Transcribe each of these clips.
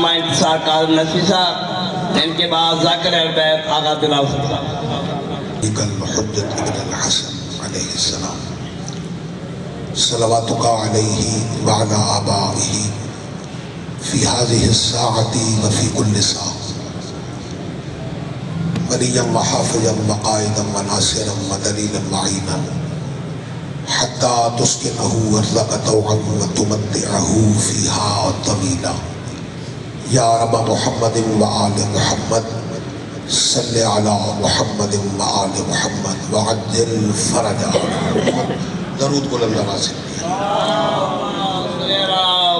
علامہ انتصار قادر نسی صاحب، ان کے بعد ذاکر اہل بیت آغا دلاؤ صاحب۔ الحجت ابن الحسن علیہ السلام صلواتک علیہ وعلا آبائہ فی هذه الساعة وفی کل ساعة ولیا وحافظا وقائدا وناصرا ودلیلا معینا حتی تسکنہ ارضک طوعا وتمتعہ فیہا طویلا یا رب محمد وآل محمد صلی علی محمد وآل محمد وعجل فرجا درود بلند آواز سے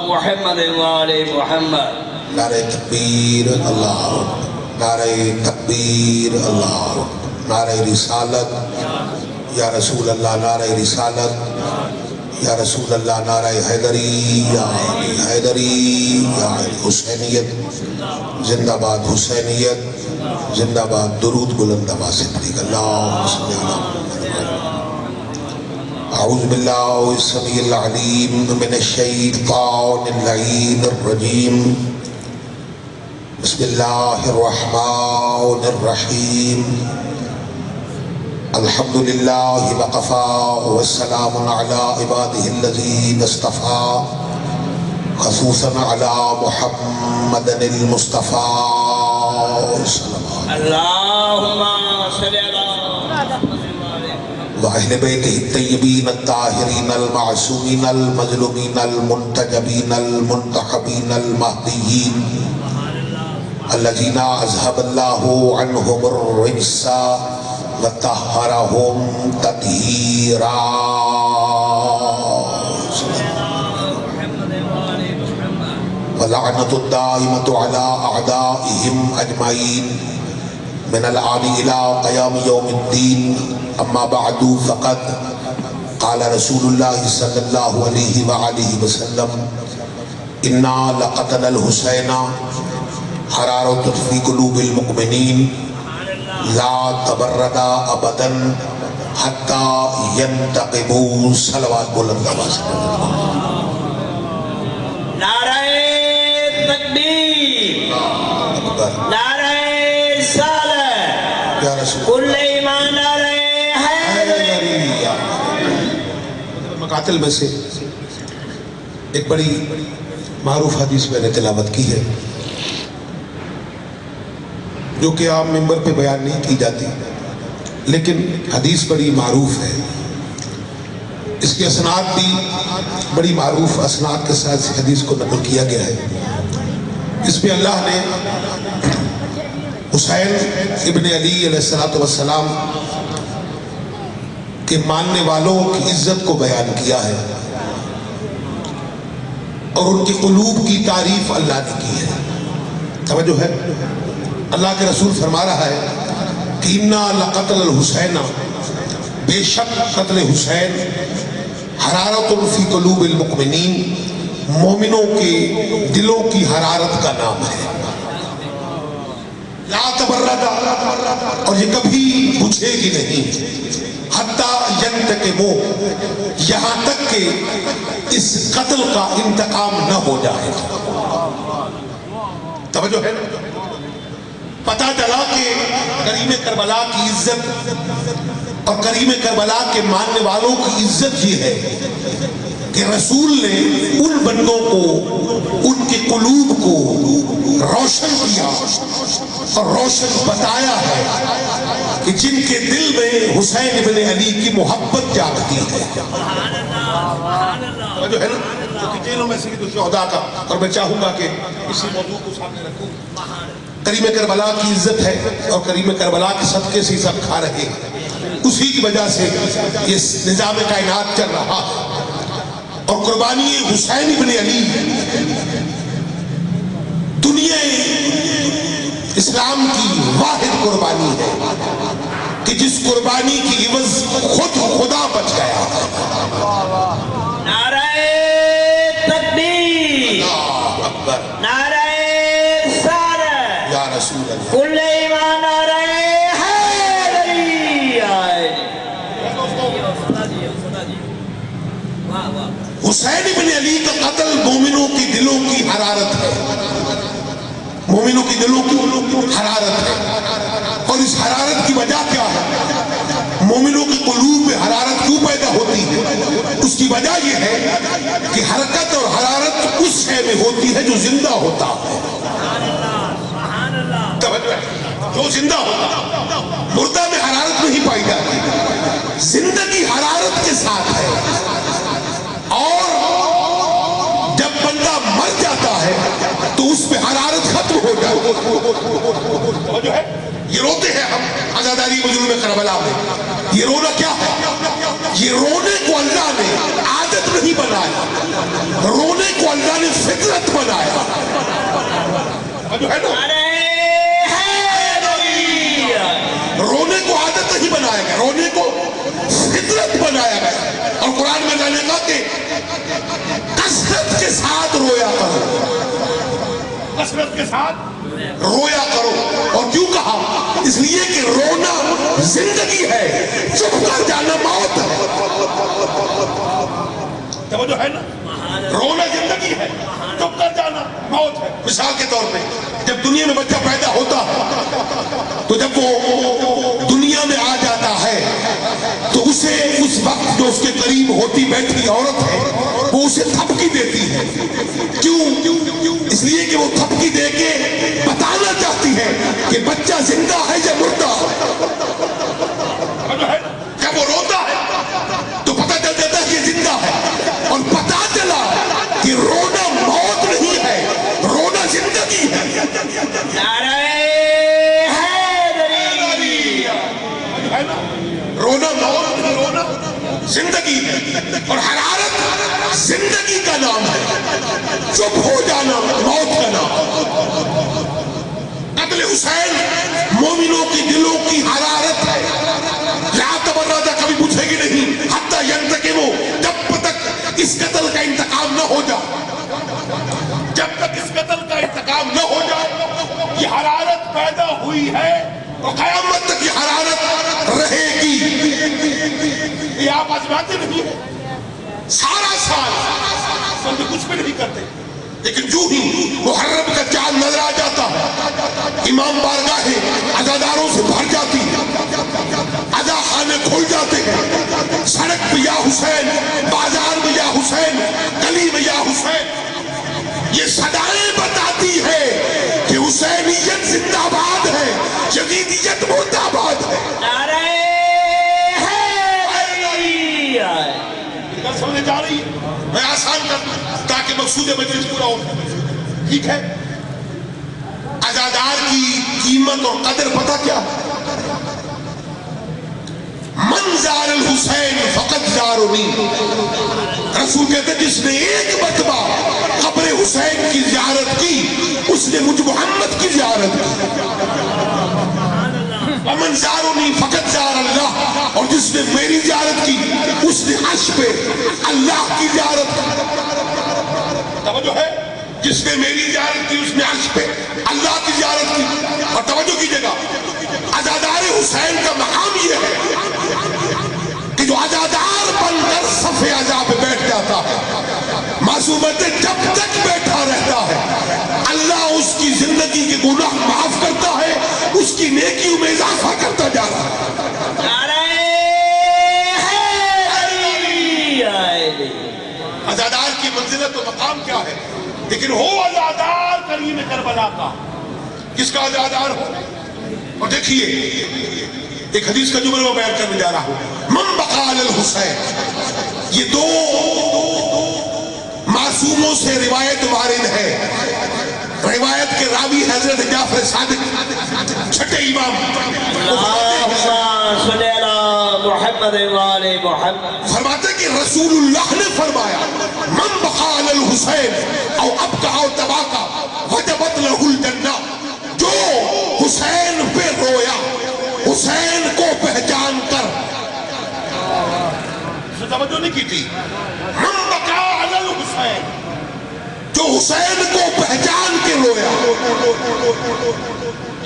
محمد وآل محمد۔ نعرہ تکبیر اللہ اکبر، نعرہ تکبیر اللہ اکبر، نعرہ رسالت یا رسول اللہ، نعرہ رسالت یا رسول اللہ، نعرہ حیدری یا علی حیدری یا علی حسینیت زندہ باد، حسینیت زندہ باد۔ درود بلند آواز سے پڑھیے اللہم صلی علی محمد۔ اعوذ باللہ السمیع العلیم من الشیطان اللعین الرجیم، بسم اللہ الرحمن الرحیم، الحمدللہ وقفا والسلام علی عبادہ الذین اصطفا، خصوصا علی محمد المصطفیٰ اللہم صلی علی وأهل بيته الطيبين الطاهرين المعصومين المظلومين المنتجبين المنتخبين المهديين الذين أذهب الله عنهم الرجس وطهرهم تطهيرا ولعنة الدائمة على أعدائهم أجمعين من الآن إلى قيام يوم الدين، اما بعد فقد قال رسول اللہ صلی اللہ علیہ وآلہ وسلم انا لقتل الحسین حرارۃ فی قلوب المؤمنین لا تبرد ابدا حتی ینتقموا۔ صلوات بلند آواز سے نعرہ تکبیر، نعرہ رسالت، یا رسول کل ایمان نعرہ مقاتل میں سے ایک بڑی معروف حدیث میں نے تلاوت کی ہے جو کہ عام ممبر پہ بیان نہیں کی جاتی، لیکن حدیث بڑی معروف ہے، اس کی اسناد بھی بڑی معروف اسناد کے ساتھ اس حدیث کو نقل کیا گیا ہے۔ اس میں اللہ نے حسین ابن علی علیہ السلام کہ ماننے والوں کی عزت کو بیان کیا ہے اور ان کی قلوب کی تعریف اللہ نے کی ہے۔ توجہ ہے، اللہ کے رسول فرما رہا ہے کہ انا لقتل الحسین، بے شک قتل حسین حرارت فی قلوب المؤمنین، مومنوں کے دلوں کی حرارت کا نام ہے۔ لا تبرد، اور یہ کبھی بجھے گی نہیں، حتی ینتقموا، یہاں تک کہ اس قتل کا انتقام نہ ہو جائے۔ توجہ ہے، پتہ چلا کہ کریم کربلا کی عزت اور کریم کربلا کے ماننے والوں کی عزت یہ ہے کہ رسول نے ان بندوں کو، ان کے قلوب کو روشن کیا اور روشن بتایا ہے کہ جن کے دل میں حسین ابن علی کی محبت جاگتی ہے۔ جو ہے نا تینوں میں سے بھی شہداء کا، اور میں چاہوں گا کہ اسی موضوع کو سامنے رکھوں۔ کریم کربلا کی عزت ہے اور کریم کربلا کے صدقے سے سب کھا رہے ہیں، اسی کی وجہ سے یہ نظام کائنات چل رہا ہے۔ اور قربانی حسین ابن علی دنیا اسلام کی واحد قربانی ہے کہ جس قربانی کی عوض خود خدا بچ گیا۔ نعرہ تکبیر، اللہ اکبر، نعرہ رسالت، یا رسول اللہ، کل ایمان نعرہ حیدری۔ حسین ابن علی کا قتل مومنوں کی دلوں کی حرارت ہے۔ مومنوں کی دلوں کی حرارت ہے. اور اس حرارت کی وجہ کیا ہے؟ مومنوں کے قلوب میں حرارت کیوں پیدا ہوتی ہے؟ اس کی وجہ یہ ہے کہ حرکت اور حرارت اس شے میں ہوتی ہے جو زندہ ہوتا ہے. توجہ ہے، جو زندہ ہوتا ہے. مردہ میں حرارت نہیں پائی جاتی. زندگی حرارت کے ساتھ ہے. اور جب بندہ مر جاتا ہے تو اس پہ حرارت ختم ہو جاتی ہے. جو ہے یہ روتے ہیں ہم عزاداری مجرم کربلا میں. یہ رونا کیا ہے؟ یہ رونے کو اللہ نے عادت نہیں بنایا، رونے کو اللہ نے فطرت بنایا. جو ہے نا، رونے کو عادت نہیں بنایا گیا، رونے کو فطرت بنایا گیا. اور قرآن میں اللہ نے کہا کہ کثرت کے ساتھ رویا کرو، کثرت کے ساتھ رویا کرو. اور کیوں کہا؟ اس لیے کہ رونا زندگی ہے، چپ کر جانا موت ہے. توجہ ہے نا، رونا زندگی ہے، چپ کر جانا موت ہے. مثال کے طور پہ جب دنیا میں بچہ پیدا ہوتا ہے تو جب وہ دنیا میں آ جاتا ہے تو اسے اس وقت جو اس کے قریب ہوتی بیٹھی عورت ہے وہ اسے تھپکی دیتی ہے. کیوں؟ اس لیے کہ وہ تھپکی دے کے بتانا چاہتی ہے کہ بچہ زندہ ہے یا مردہ. جب وہ روتا ہے تو پتہ چل جاتا ہے کہ زندہ ہے. اور پتہ چلا کہ رونا موت نہیں ہے، رونا زندگی ہے. رونا موت نہیں، رونا زندگی ہے. اور حرارت زندگی کا نام ہے، چپ ہو جانا موت کا نام. قتل حسین مومنوں کی دلوں کی حرارت ہے. لا تبرد کبھی پوچھے گی نہیں حتی ینتقمو، جب تک اس قتل کا انتقام نہ ہو جائے، جب تک اس قتل کا انتقام نہ ہو جائے. یہ حرارت پیدا ہوئی ہے اور قیامت تک یہ حرارت رہے گی. یہ آپ آزماتے نہیں ہیں سارا سال، بندے کچھ بھی نہیں کرتے، لیکن جو ہی محرم کا چاند نظر آ جاتا ہے امام بارگاہیں عزاداروں سے بھر جاتی ہے، عزا خانے کھل جاتے ہیں. سڑک پہ یا حسین، بازار میں یا حسین، گلی میں یا حسین. یہ صدائیں بتاتی ہے کہ حسینیت زندہ باد ہے، یزیدیت مردہ باد ہے. سمجھے جا رہی ہے؟ میں آسان کر دوں تاکہ مقصود مجلس پورا ہو. ٹھیک ہے، عزادار کی قیمت اور قدر پتہ کیا؟ من زار الحسین فقط زارنی. رسول کہتے ہیں جس نے ایک مرتبہ قبر حسین کی زیارت کی اس نے مجھ محمد کی زیارت کی. ومن زارنی فقط زار اللہ، اور جس نے میری زیارت کی اس نے عرش پہ اللہ کی زیارت کی. توجہ ہے، جس نے میری زیارت کی اس نے عرش پہ اللہ کی زیارت کی. اور توجہ کیجئے گا، عزادار حسین کا مقام یہ ہے کہ جو عزادار بن کر صف عزا پہ بیٹھ جاتا ہے، معصومت جب تک بیٹھا رہتا ہے اللہ اس کی زندگی کے گناہ معاف کرتا ہے، اس کی نیکیوں میں اضافہ کرتا جا رہا ہے. عزادار کی منزلت و مقام کیا ہے؟ لیکن ہو عزادار کریم کربلا کا، کس کا عزادار ہو. اور دیکھیے ایک حدیث کا جملہ میں بیان کرنے جا رہا ہوں. من بقال الحسین، یہ دو معصوموں سے روایت وارد ہے. روایت کے راوی حضرت جعفر صادق چھٹے امام، فرماتے کہ رسول اللہ نے فرمایا من بقال الحسین او ابکا او تباکا وجبت لہ الجنہ. جو حسین پہ رویا، حسین کو پہچان کر، توجہ نہیں کی تھی، من بقا علی الحسین، جو حسین کو پہچان کے رویا.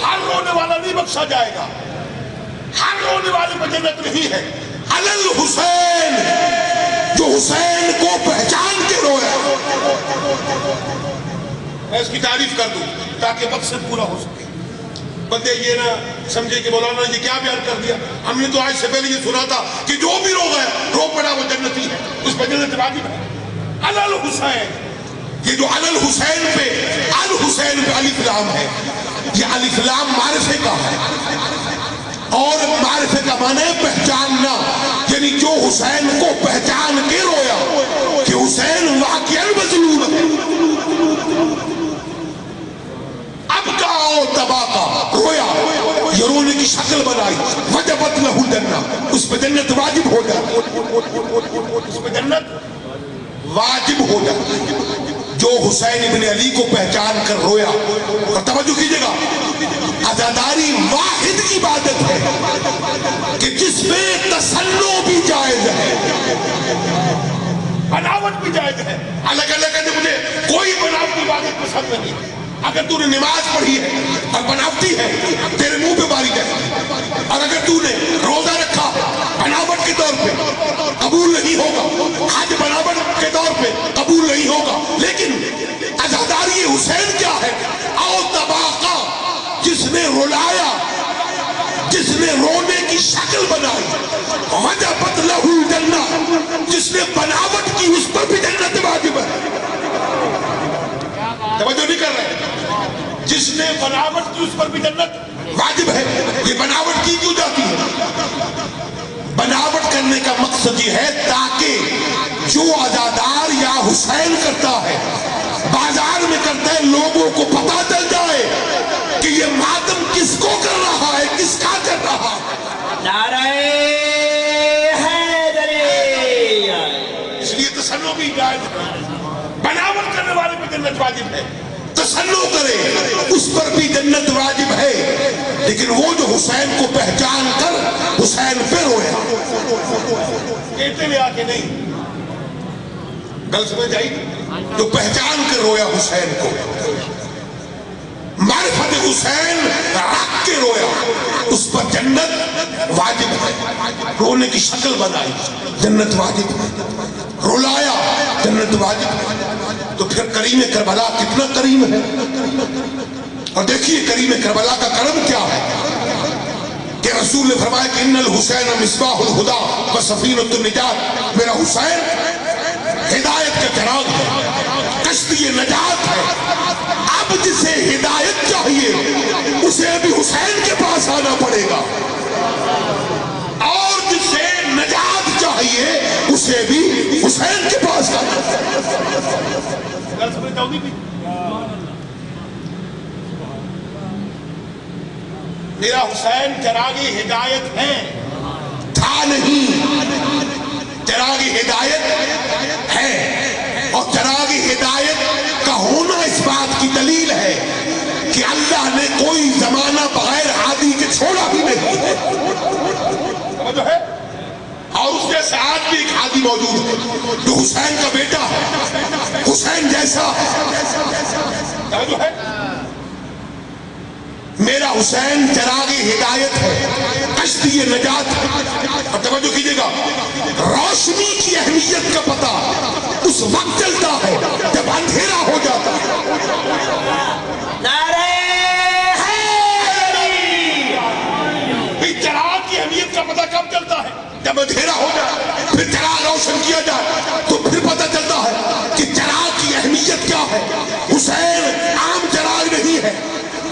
ہر رونے والا نہیں بخشا جائے گا، ہر رونے والے کو جنت نہیں ہے. علی الحسین، جو حسین کو پہچان کے رویا. میں اس کی تعریف کر دوں تاکہ مقصد پورا ہو سکے. بندے یہ نہ سمجھے کہ مولانا نے کیا بیان کر دیا. ہم نے تو آج سے پہلے یہ سنا تھا کہ جو بھی رو پڑا وہ جنتی ہے, اس پہ جنت واجب ہے. علی الحسین, یہ جو علی الحسین پہ الحسین پہ الف لام ہے, یہ الف لام معرفے کا ہے, اور معرفے کا معنی ہے پہچاننا. یعنی جو حسین کو پہچان کے رویا کہ حسین واقعا مظلوم ہے, اب کا اور تباہ کا رویا, یہ رونے کی شکل بنائی, وجبت لہ الجنہ, اس پہ جنت واجب ہو جائے, اس پہ جنت واجب ہو جائے. جو حسین ابن علی کو پہچان کر رویا, اور توجہ کیجئے گا, عزاداری واحد عبادت ہے کہ جس میں تسنع بھی جائز ہے, بناوٹ بھی جائز ہے. الگ الگ ہے, مجھے کوئی بناوٹ عبادت پسند نہیں. اگر تو نے نماز پڑھی ہے اور بناوٹی ہے, تیرے منہ پہ باری جائے. اور اگر تو نے روزہ رکھا بناوٹ کے طور پہ, قبول نہیں ہوگا. حج بناوٹ کے طور پہ قبول نہیں ہوگا. لیکن عزاداری حسین کیا ہے؟ او تباقا, جس نے رلایا, جس نے رونے کی شکل بنائی, وجبت لہ الجنہ, جس نے بناوٹ کی اس پر بھی جنت واجب ہے. توجہ نہیں کر رہے, جس نے بناوٹ کی اس پر بھی جنت واجب ہے. یہ بناوٹ کی کیوں جاتی ہے؟ بناوٹ کرنے کا مقصد یہ ہے تاکہ جو عزادار یا حسین کرتا ہے, بازار میں کرتا ہے, لوگوں کو پتا چل جائے کہ یہ ماتم کس کو کر رہا ہے, کس کا کر رہا ہے. نعرہ حیدری. اس لیے تسنع بھی جائز ہے. بناوٹ کرنے والے پہ جنت واجب ہے, تسنع کرے اس پر بھی جنت واجب ہے. لیکن وہ جو حسین کو پہچان کر حسین پہ رویا, کہتے ہوئے آکے نہیں, گل سمجھ آئی, جو پہچان کر رویا حسین کو, معرفت حسین رکھ کے رویا, اس پر جنت واجب ہے. رونے کی شکل بنائی, جنت واجب ہے. رلایا, جنت واجب ہے. تو پھر کریم کربلا کتنا کریم ہے. اور دیکھیے کریم کربلا کا کرم کیا ہے کہ رسول نے فرمایا کہ ان الحسین مصباح الہدی و سفینۃ النجات. میرا حسین ہدایت کا چراغ ہے, کشتی نجات ہے. اب جسے ہدایت چاہیے اسے بھی حسین کے پاس آنا پڑے گا, اور جسے نجات چاہیے اسے بھی حسین کے پاس آنا پڑے گا. میرا حسین چراغ ہدایت ہے, تھا نہیں, چراغ ہدایت ہے. اور چراغ ہدایت کا ہونا اس بات کی دلیل ہے کہ اللہ نے کوئی زمانہ بغیر ہادی کے چھوڑا بھی نہیں ہے. سمجھو ہے, اور اس کے ساتھ بھی ایک ہادی موجود ہے جو حسین کا بیٹا ہے, حسین جیسا ہے. سمجھو ہے, میرا حسین چراغ ہدایت ہے, کشتی نجات ہے. اور توجہ کیجئے گا, روشنی کی اہمیت کا پتہ اس وقت چلتا ہے جب اندھیرا ہو جاتا ہے. نعرہ حیدری. چراغ کی اہمیت کا پتہ کب چلتا ہے؟ جب اندھیرا ہو جائے, پھر چراغ روشن کیا جائے تو پھر پتہ چلتا ہے کہ چراغ کی اہمیت کیا ہے. حسین عام چراغ نہیں ہے,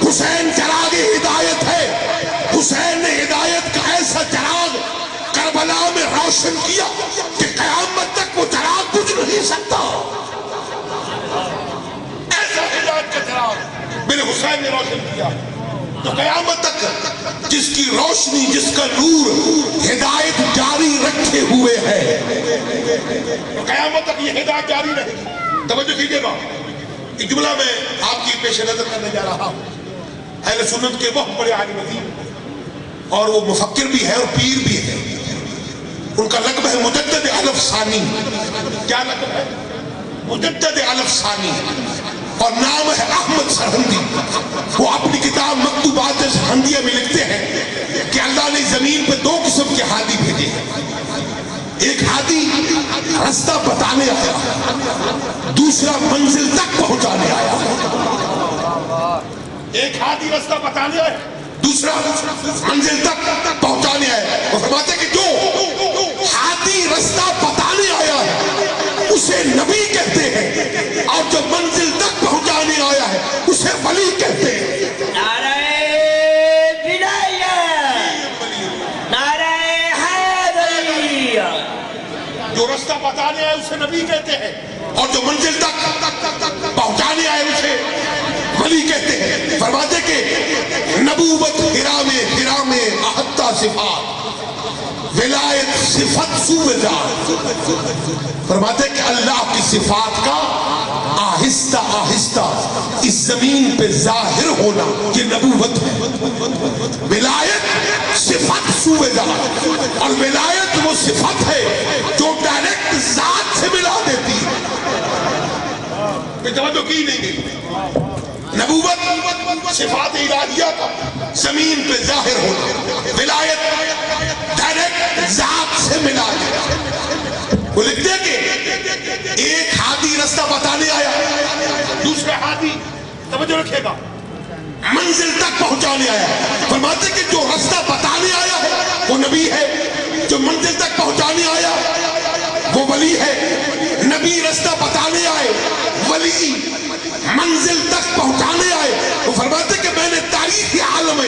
حسین چراغ ہدایت ہے. حسین نے ہدایت کا ایسا چراغ کربلا میں روشن کیا کہ قیامت تک وہ چراغ بجھ نہیں سکتا. ایسا ہدایت کا چراغ میرے حسین نے روشن کیا تو قیامت تک جس کی روشنی, جس کا نور ہدایت جاری رکھے ہوئے ہے, قیامت تک یہ ہدایت جاری رہے گی. توجہ کیجئے گا, ایک جملہ میں آپ کی پیش نظر کرنے جا رہا ہوں. اہل سنت کے بہت بڑے عالم دین, اور وہ مفکر بھی ہے اور پیر بھی ہے. ان کا لقب ہے مجدد علف ثانی. کیا لقب ہے؟ مجدد علف ثانی. اور نام ہے احمد سرہندی. وہ اپنی کتاب مکتوبات سرہندیہ میں لکھتے ہیں کہ اللہ نے زمین پہ 2 قسم کے ہادی بھیجے ہیں. ایک ہادی رستہ بتانے آیا، دوسرا منزل تک پہنچانے آیا۔ ایک ہادی رستہ بتانے آیا، دوسرا منزل تک پہنچانے آیا۔ وہ فرماتے کہ جو ہادی رستہ بتانے آیا ہے اسے نبی کہتے ہیں، اور جو منزل تک پہنچانے آیا ہے اسے ولی کہتے ہیں۔ نعرہ ولایت، نعرہ حیدری۔ جو رستہ بتانے آئے اسے نبی کہتے ہیں، اور جو منزل تک پہنچانے آئے اسے ولی کہتے ہیں۔ فرماتے کہ نبوت ہرا میں احطہ صفات، ولایت صفت سوء ذات۔ فرماتے کہ اللہ کی صفات کا آہستہ آہستہ اس زمین پہ ظاہر ہونا یہ نبوت ہے۔ ولایت صفت سوء ذات، اور ولایت وہ صفت ہے جو ڈائریکٹ ذات سے ملا دیتی ہے۔ توجہ کی نہیں گئی؟ نبوت صفات الہیہ کا زمین پہ ظاہر ہونا، ولایت ڈائریکٹ ذات سے ملا دیتی۔ وہ لکھتے کہ ایک ہادی رستہ بتانے آیا، دوسرا ہادی توجہ رکھے گا منزل تک پہنچانے آیا۔ فرماتے کہ جو رستہ بتانے آیا ہے وہ نبی ہے، جو منزل تک پہنچانے آیا وہ ولی ہے۔ نبی رستہ بتانے آئے، ولی منزل تک پہنچانے آئے۔ وہ فرماتے کہ میں نے تاریخ عالم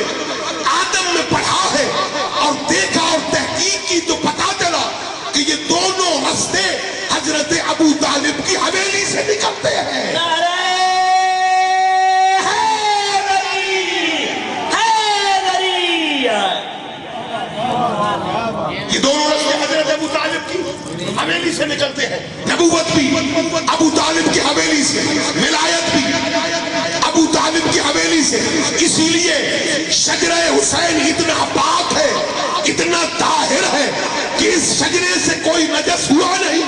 آدم میں پڑھا ہے اور دیکھا اور تحقیق کی تو پتا چلا کہ یہ دونوں رستے حضرت ابو طالب کی حویلی سے نکلتے ہیں۔ نعرہ حیدری، حیدری۔ یہ دونوں رستے حضرت ابو طالب کی حویلی سے نکلتے ہیں۔ نبوت بھی ابو طالب کی حویلی سے، ولایت بھی ابو طالب کی حویلی سے۔ اسی لیے شجرہ حسین اتنا پاک ہے، اتنا طاہر ہے کہ اس شجرے سے کوئی نجس ہوا نہیں،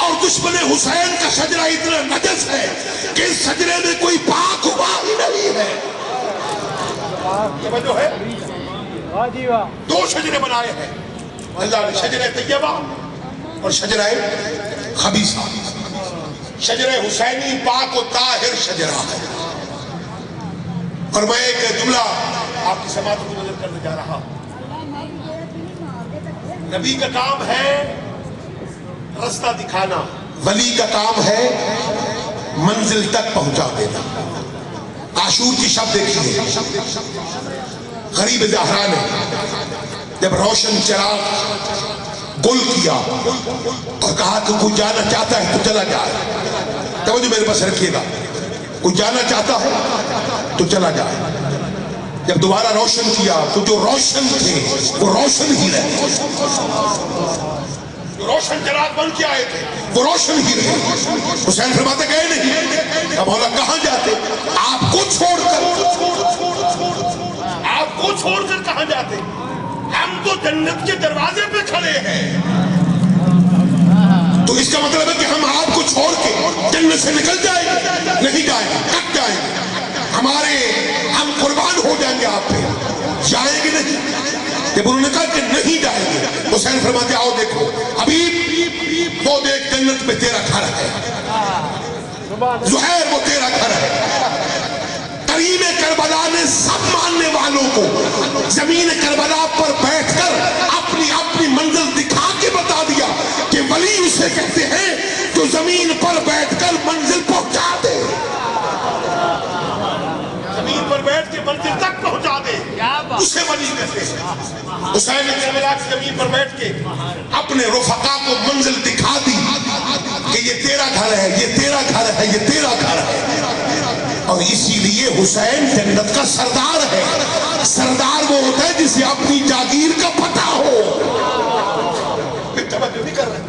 اور دشمن حسین کا شجرہ اتنا نجس ہے کہ اس شجرے میں کوئی پاک ہوا ہی نہیں ہے۔ جو ہے دو شجرے بنائے ہیں اللہ نے، شجرہ طیبہ اور شجرہ خبیثہ۔ شجرہ حسینی پاک و طاہر شجرہ ہے۔ اور میں ایک جملہ آپ کی سماعت کو نظر کرنے جا رہا ہوں۔ نبی کا کام ہے رستہ دکھانا، ولی کا کام ہے منزل تک پہنچا دینا۔ عاشور کی شب دیکھیے، غریب زہرا نے جب روشن چراغ گل کیا اور کہا کہ کوئی جانا چاہتا ہے تو چلا جائے، توجہ میرے پاس رکھیے گا، کوئی جانا چاہتا ہے تو چلا جائے۔ جب دوبارہ روشن کیا تو جو روشن تھے وہ روشن ہی رہے، جو روشن چراغ بن کے آئے تھے وہ روشن ہی رہے۔ حسین فرماتے گئے نہیں، اب مولا کہاں جاتے؟ آپ کو چھوڑ کر کہاں جاتے؟ ہم تو جنت کے دروازے پہ کھڑے ہیں۔ تو اس کا مطلب ہے کہ ہم آپ کو چھوڑ کے جنت سے نکل جائیں گے؟ نہیں جائیں گے، کٹ جائیں گے، ہم قربان ہو جائیں گے آپ پہ، جائیں گے نہیں۔ جب انہوں نے کہا کہ نہیں جائیں گے، حسین فرماتے آؤ دیکھو حبیب، وہ دیکھ جنت میں تیرا گھر ہے، زہیر وہ تیرا گھر ہے۔ کریم کربلا نے سب ماننے والوں کو زمین کربلا پر بیٹھ کر اپنی منزل دکھا کے بتا دیا کہ ولی اسے کہتے ہیں جو زمین پر بیٹھ کر منزل پہنچا دے، زمین پر بیٹھ کے منزل تک پہنچا دے، اسے ولی کہتے ہیں۔ حسین نے کربلا کی زمین پر بیٹھ کے اپنے رفقا کو منزل دکھا دی کہ یہ تیرا گھر ہے، یہ تیرا گھر ہے، یہ تیرا گھر ہے۔ اور اسی لیے حسین جنت کا سردار ہے۔ سردار وہ ہوتا ہے جسے اپنی جاگیر کا پتہ ہو۔ توجہ نہیں کر رہے؟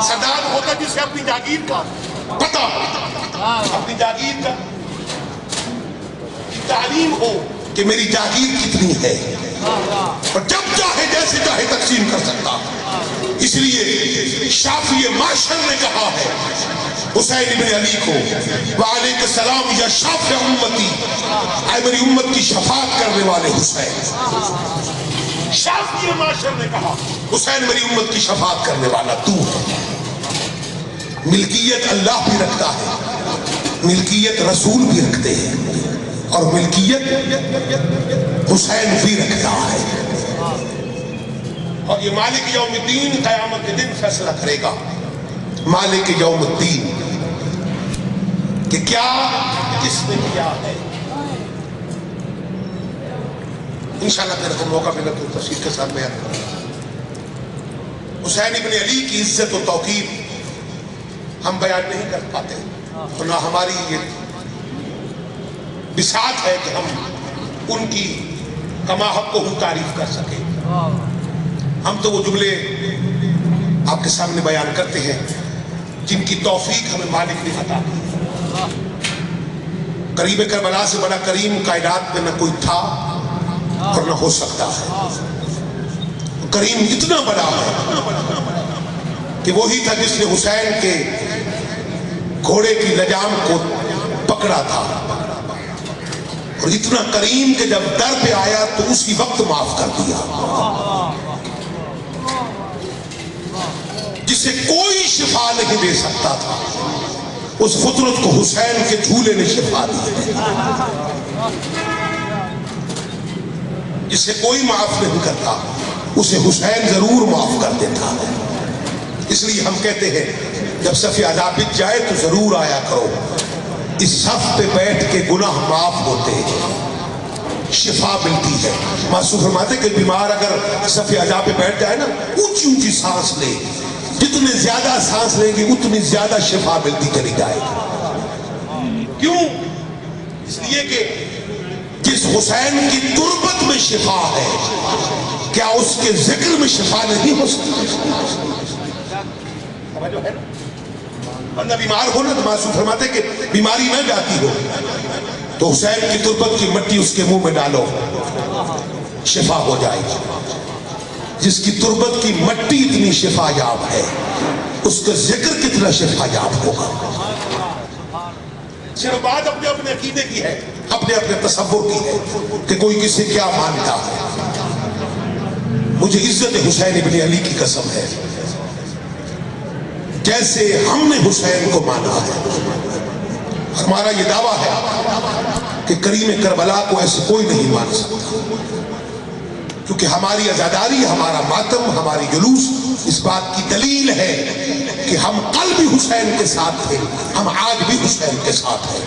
سردار ہوتا ہے جسے اپنی جاگیر کا پتہ ہو، اپنی جاگیر کا تعلیم ہو کہ میری جاگیر کتنی ہے، اور جب چاہے جیسے چاہے تقسیم کر سکتا۔ اس لیے شافعی معاشر نے کہا ہے حسین ابن علی کو، وعلیکم السلام یا شافع امتی، اے میری امت کی شفاعت کرنے والے حسین۔ شافعی معاشر نے کہا حسین میری امت کی شفاعت کرنے والا تو ہے۔ ملکیت اللہ بھی رکھتا ہے، ملکیت رسول بھی رکھتے ہیں، اور ملکیت حسین بھی رکھتا ہے۔ اور یہ مالک یوم الدین قیامت کے دن فیصلہ کرے گا، مالک یوم الدین، کہ کیا کس نے کیا ہے۔ انشاءاللہ میرے کو موقع ملا تو تفصیل کے ساتھ بیان کروں گا۔ حسین ابن علی کی عزت و توقیر ہم بیان نہیں کر پاتے، اور نہ ہماری یہ بساط ہے کہ ہم ان کی کما حق کو ہم تعریف کر سکیں۔ ہم تو وہ جملے آپ کے سامنے بیان کرتے ہیں جن کی توفیق ہمیں مالک نے عطا کی۔ قریب کربلا سے بڑا کریم کائنات میں نہ کوئی تھا اور نہ ہو سکتا ہے۔ کریم اتنا بڑا ہے کہ وہی تھا جس نے حسین کے گھوڑے کی لجام کو پکڑا تھا، اور اتنا کریم کہ جب در پہ آیا تو اسی وقت معاف کر دیا۔ جسے کوئی شفا نہیں دے سکتا تھا اس فطرت کو حسین کے جھولے نے شفا دی۔ جسے کوئی معاف نہیں کرتا اسے حسین ضرور معاف کر دیتا ہے۔ اس لیے ہم کہتے ہیں جب صف عذاب بچ جائے تو ضرور آیا کرو، اس صف پہ بیٹھ کے گناہ معاف ہوتے ہیں، شفا ملتی ہے۔ معصوم فرماتے کہ بیمار اگر صف عذاب پہ بیٹھ جائے نا، اونچی اونچی سانس لے، جتنے زیادہ سانس لیں گے اتنی زیادہ شفا ملتی چلی جائے گی۔ کیوں؟ اس لیے کہ جس حسین کی تربت میں شفا ہے، کیا اس کے ذکر میں شفا نہیں ہو سکتی؟ بندہ بیمار ہو نا تو معصوم فرماتے کہ بیماری نہ جاتی ہو تو حسین کی تربت کی مٹی اس کے منہ میں ڈالو، شفا ہو جائے گی۔ جس کی تربت کی مٹی اتنی شفا یاب ہے، اس کا ذکر کتنا شفا یاب ہوگا۔ صرف بات اپنے اپنے عقیدے کی ہے، اپنے اپنے تصور کی ہے کہ کوئی کسی کیا مانتا ہے۔ مجھے عزت حسین ابن علی کی قسم ہے، جیسے ہم نے حسین کو مانا ہے، ہمارا یہ دعویٰ ہے کہ کریم کربلا کو ایسے کوئی نہیں مان سکتا، کیونکہ ہماری عزاداری، ہمارا ماتم، ہماری جلوس اس بات کی دلیل ہے کہ ہم کل بھی حسین کے ساتھ تھے، ہم آج بھی حسین کے ساتھ ہیں،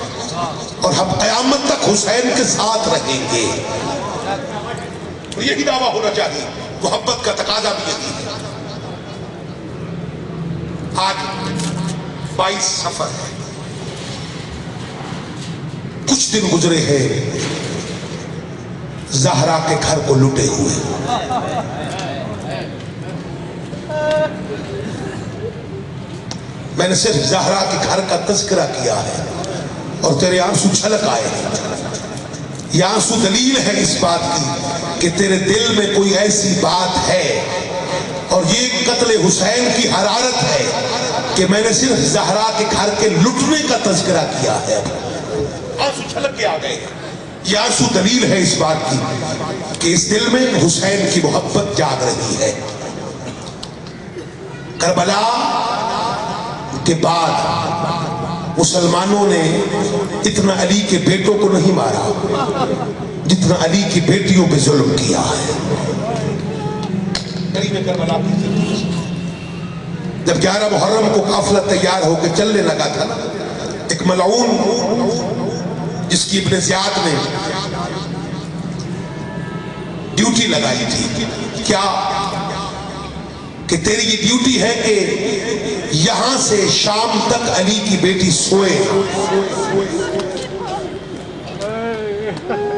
اور ہم قیامت تک حسین کے ساتھ رہیں گے۔ یہی دعویٰ ہونا چاہیے، محبت کا تقاضا بھی یہی ہے۔ آج 22 صفر ہے، کچھ دن گزرے ہیں زہرا کے گھر کو لٹے ہوئے۔ میں نے صرف زہرا کے گھر کا تذکرہ کیا ہے اور تیرے آنسو چھلک آئے ہیں۔ یہ آنسو دلیل ہے اس بات کی کہ تیرے دل میں کوئی ایسی بات ہے، اور یہ قتل حسین کی حرارت ہے کہ میں نے صرف زہرا کے گھر کے لٹنے کا تذکرہ کیا ہے۔ آنسو چھلک کے آ گئے ہیں۔ یہ آنسو دلیل ہے اس بات کی کہ اس دل میں حسین کی محبت جاگ رہی ہے۔ کربلا کے بعد مسلمانوں نے اتنا علی کے بیٹوں کو نہیں مارا جتنا علی کی بیٹیوں پہ ظلم کیا ہے۔ کربلا کی جب 11 محرم کو قافلہ تیار ہو کے چلنے لگا تھا نا، ایک ملعون جس کی ابن زیاد نے ڈیوٹی لگائی تھی، کیا کہ تیری یہ ڈیوٹی ہے کہ یہاں سے شام تک علی کی بیٹی سوئے۔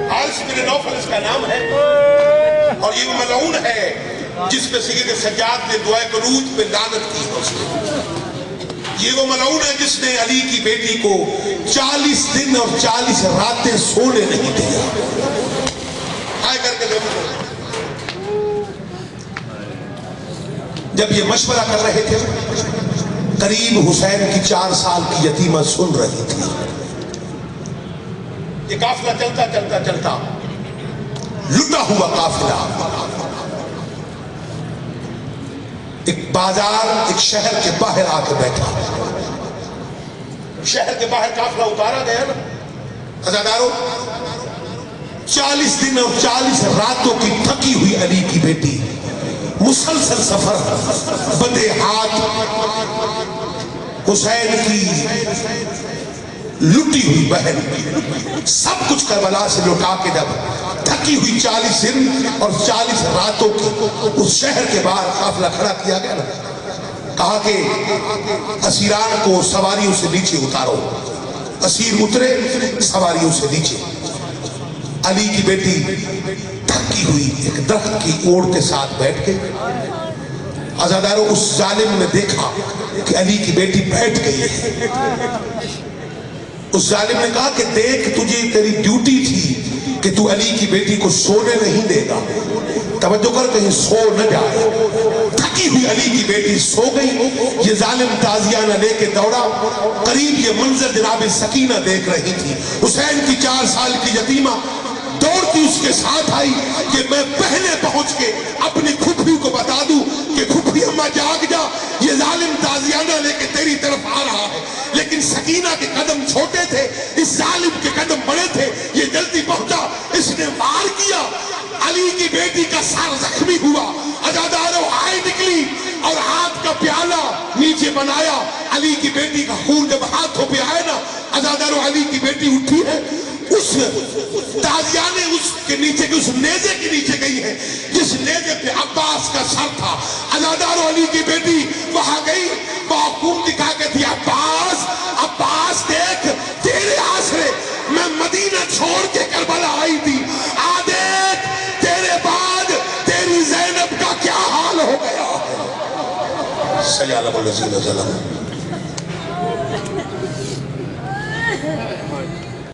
حارث بن نوفل اس کا نام ہے، اور یہ وہ ملعون ہے جس پہ سید سجاد نے دعائے قنوت پہ لعنت کی۔ یہ وہ ملعون ہے جس نے علی کی بیٹی کو 40 دن اور 40 راتیں سونے نہیں دیا۔ آئے کر کے دیکھو، جب یہ مشورہ کر رہے تھے قریب حسین کی 4 سال کی یتیمہ سن رہی تھی۔ یہ قافلہ چلتا چلتا چلتا لٹا ہوا قافلہ ایک بازار ایک شہر کے باہر آ کے بیٹھا. شہر کے باہر قافلہ اتارا گیا نا عزادارو. 40 دن اور 40 راتوں کی تھکی ہوئی علی کی بیٹی, مسلسل سفر, بندے ہاتھ, حسین کی لٹی ہوئی بہن, سب کچھ کربلا سے لوٹا کے جب تھکی ہوئی 40 دن اور 40 راتوں کی اس شہر کے باہر قافلہ کھڑا کیا گیا نا, کہا کہ اسیران کو سواریوں سے نیچے اتارو. اسیر اترے, سواریوں سے نیچے. علی کی بیٹی تھکی ہوئی ایک درخت کی اوڑ کے ساتھ بیٹھ کے. عزادارو اس ظالم نے دیکھا کہ علی کی بیٹی بیٹھ گئی ہے. اس ظالم نے کہا کہ دیکھ, تجھے تیری ڈیوٹی تھی کہ تو علی کی بیٹی کو سونے نہیں دے گا, توجہ کر کہیں سو نہ جائے. تھکی ہوئی علی کی بیٹی سو گئی. یہ ظالم تازیانہ لے کے دوڑا. قریب یہ منظر جناب سکینہ دیکھ رہی تھی. حسین کی 4 سال کی یتیمہ دوڑتی اس کے ساتھ آئی کہ میں پہلے پہنچ کے اپنی کھپھی کو بتا دوں کہ کھپھی اماں جاگ جا, یہ ظالم تازیانہ لے کے تیری طرف آ رہا ہے. لیکن سکینہ کے قدم چھوٹے تھے, اس ظالم کے قدم بڑے تھے. یہ جلدی پہنچا, اس نے وار کیا. علی کی بیٹی کا سر زخمی ہوا. عزادارو آئے نکلی اور ہاتھ کا پیالہ نیچے بنایا. علی کی بیٹی کا خون جب ہاتھوں پہ آئے نا عزادارو, علی کی بیٹی اٹھی ہے. اس تازیانے اس کے نیچے کی, اس نیزے کے نیچے گئی ہے جس نیزے پہ عباس کا سر تھا. عزادارو علی کی بیٹی وہاں گئی, وہاں خون دکھا کے تھی. عباس, عباس دیکھ, تیرے آسرے میں مدینہ چھوڑ کے کربلا آئی تھی. آ دیکھ تیرے بعد تیری زینب کا کیا حال ہو گیا. سجالہ الذین ظلموا